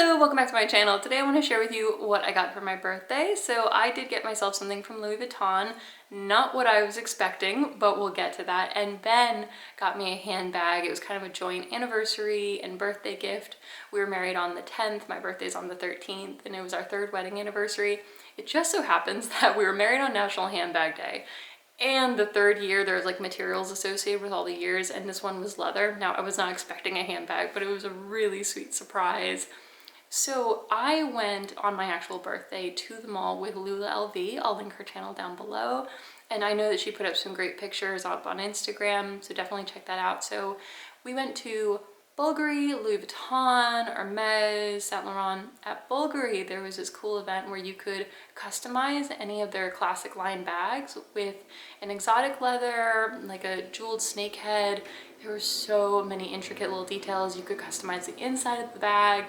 Hello, welcome back to my channel. Today I want to share with you what I got for my birthday. So I did get myself something from Louis Vuitton. Not what I was expecting, but we'll get to that. And Ben got me a handbag. It was kind of a joint anniversary and birthday gift. We were married on the 10th, my birthday's on the 13th, and it was our third wedding anniversary. It just so happens that we were married on National Handbag Day. And the third year, there's like materials associated with all the years, and this one was leather. Now, I was not expecting a handbag, but it was a really sweet surprise. So I went on my actual birthday to the mall with Lula LV. I'll link her channel down below. And I know that she put up some great pictures up on Instagram, so definitely check that out. So we went to Bulgari, Louis Vuitton, Hermes, Saint Laurent. At Bulgari, there was this cool event where you could customize any of their classic line bags with an exotic leather, like a jeweled snake head. There were so many intricate little details. You could customize the inside of the bag.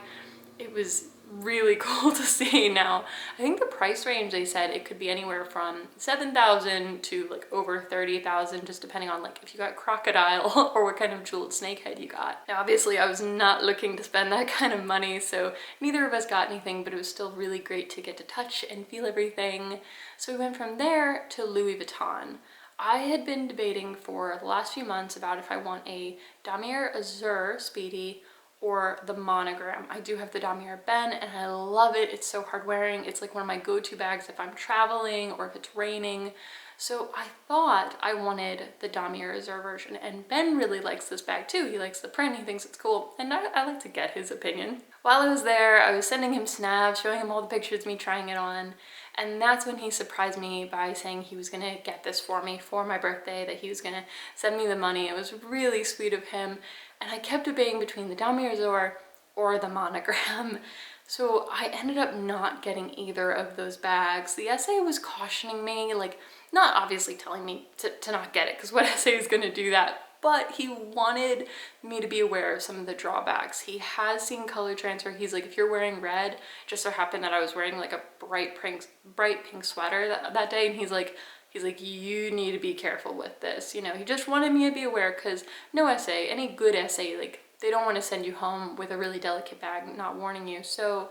It was really cool to see. Now, I think the price range, they said it could be anywhere from 7,000 to like over 30,000, just depending on like if you got crocodile or what kind of jeweled snake head you got. Now, obviously I was not looking to spend that kind of money, so neither of us got anything, but it was still really great to get to touch and feel everything. So we went from there to Louis Vuitton. I had been debating for the last few months about if I want a Damier Azur Speedy or the monogram. I do have the Damier Ben and I love it. It's so hard wearing. It's like one of my go-to bags if I'm traveling or if it's raining. So I thought I wanted the Damier Azur version, and Ben really likes this bag too. He likes the print, he thinks it's cool, and I like to get his opinion. While I was there, I was sending him snaps, showing him all the pictures of me trying it on, and that's when he surprised me by saying he was gonna get this for me for my birthday, that he was gonna send me the money. It was really sweet of him, and I kept debating between the Damier Azur or the monogram. So I ended up not getting either of those bags. The essay was cautioning me, like, not obviously telling me to not get it, because what essay is gonna do that? But he wanted me to be aware of some of the drawbacks. He has seen color transfer. He's like, if you're wearing red, just so happened that I was wearing like a bright pink sweater that day, and he's like, you need to be careful with this. You know, he just wanted me to be aware, because no essay, any good essay, like, they don't want to send you home with a really delicate bag, not warning you. So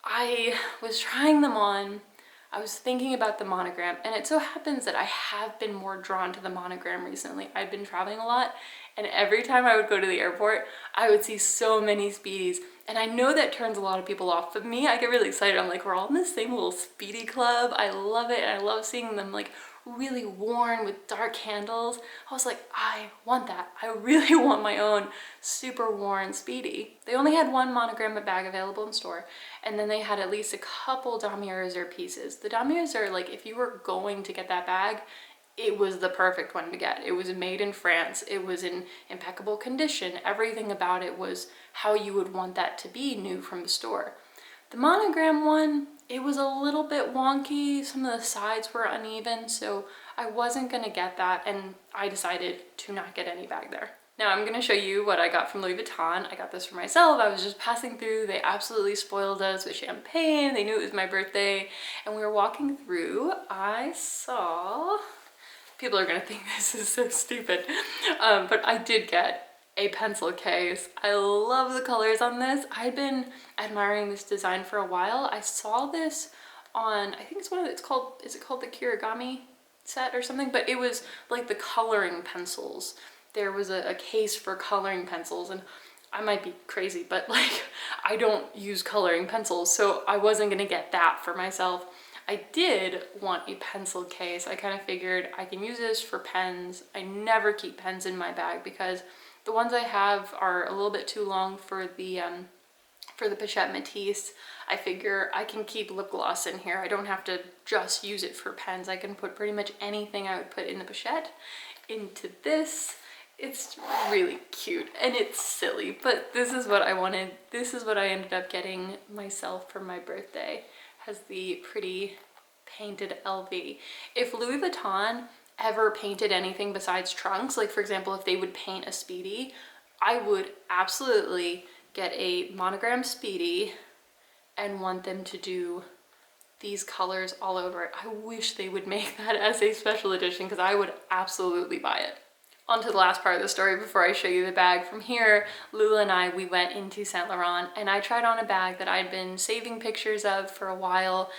I was trying them on. I was thinking about the monogram, and it so happens that I have been more drawn to the monogram recently. I've been traveling a lot, and every time I would go to the airport, I would see so many Speedies. And I know that turns a lot of people off, but me, I get really excited. I'm like, we're all in the same little Speedy club. I love it, and I love seeing them like really worn with dark handles. I was like, I want that. I really want my own super worn Speedy. They only had one monogram bag available in store, and then they had at least a couple Damier Azur pieces. The Damier Azur, like, if you were going to get that bag, it was the perfect one to get. It was made in France. It was in impeccable condition. Everything about it was how you would want that to be new from the store. The monogram one, it was a little bit wonky. Some of the sides were uneven, so I wasn't gonna get that, and I decided to not get any bag there. Now I'm gonna show you what I got from Louis Vuitton. I got this for myself. I was just passing through. They absolutely spoiled us with champagne. They knew it was my birthday, and we were walking through. I saw, people are gonna think this is so stupid, but I did get a pencil case. I love the colors on this. I'd been admiring this design for a while. I saw this on, I think it's called, is it called the Kirigami set or something? But it was like the coloring pencils. There was a case for coloring pencils, and I might be crazy, but like, I don't use coloring pencils, so I wasn't gonna get that for myself. I did want a pencil case. I kind of figured I can use this for pens. I never keep pens in my bag because the ones I have are a little bit too long for the Pochette Matisse. I figure I can keep lip gloss in here. I don't have to just use it for pens. I can put pretty much anything I would put in the Pochette into this. It's really cute and it's silly, but this is what I wanted. This is what I ended up getting myself for my birthday. It has the pretty painted LV. If Louis Vuitton ever painted anything besides trunks, like for example, if they would paint a Speedy, I would absolutely get a monogram Speedy and want them to do these colors all over it. I wish they would make that as a special edition, because I would absolutely buy it. On to the last part of the story before I show you the bag. From here, Lula and I, we went into Saint Laurent and I tried on a bag that I'd been saving pictures of for a while.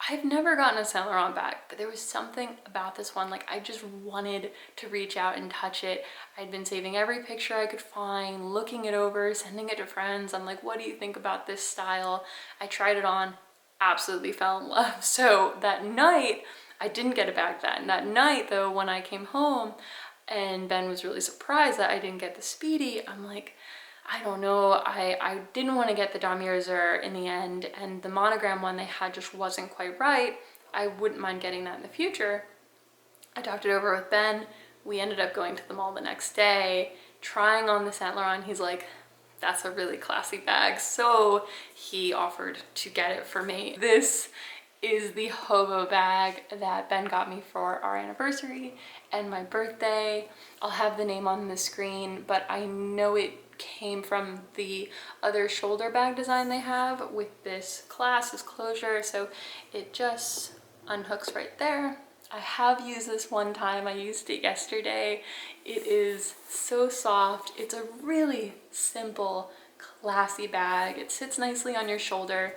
I've never gotten a Saint Laurent bag, but there was something about this one, like I just wanted to reach out and touch it. I'd been saving every picture I could find, looking it over, sending it to friends. I'm like, what do you think about this style? I tried it on, absolutely fell in love. So that night, I didn't get a bag then. That night though, when I came home, and Ben was really surprised that I didn't get the Speedy. I'm like, I don't know, I didn't want to get the Damier in the end, and the monogram one they had just wasn't quite right. I wouldn't mind getting that in the future. I talked it over with Ben. We ended up going to the mall the next day, trying on the Saint Laurent. He's like, that's a really classy bag. So he offered to get it for me. This is the hobo bag that Ben got me for our anniversary and my birthday. I'll have the name on the screen, but I know it came from the other shoulder bag design they have with this clasp, this closure, so it just unhooks right there. I have used this one time. I used it yesterday. It is so soft. It's a really simple, classy bag. It sits nicely on your shoulder.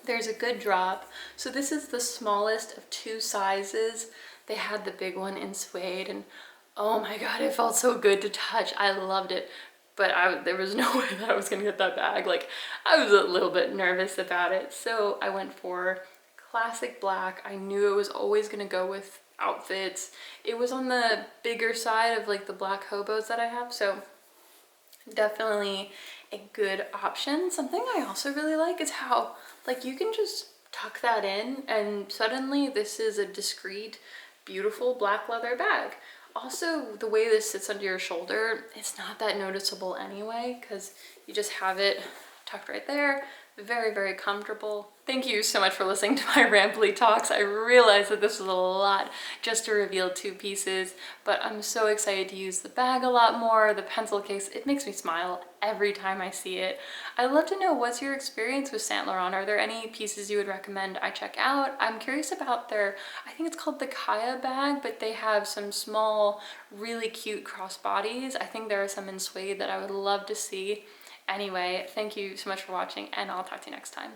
There's a good drop. So this is the smallest of two sizes. They had the big one in suede, and oh my god, it felt so good to touch. I loved it, but there was no way that I was gonna get that bag. Like, I was a little bit nervous about it. So I went for classic black. I knew it was always gonna go with outfits. It was on the bigger side of like the black hobos that I have, so definitely a good option. Something I also really like is how like you can just tuck that in and suddenly this is a discreet, beautiful black leather bag. Also, the way this sits under your shoulder, it's not that noticeable anyway because you just have it tucked right there. Very, very comfortable. Thank you so much for listening to my rambly talks. I realized that this was a lot just to reveal two pieces, but I'm so excited to use the bag a lot more. The pencil case, it makes me smile every time I see it. I'd love to know, what's your experience with Saint Laurent? Are there any pieces you would recommend I check out? I'm curious about their, I think it's called the Kaya bag, but they have some small, really cute crossbodies. I think there are some in suede that I would love to see. Anyway, thank you so much for watching, and I'll talk to you next time.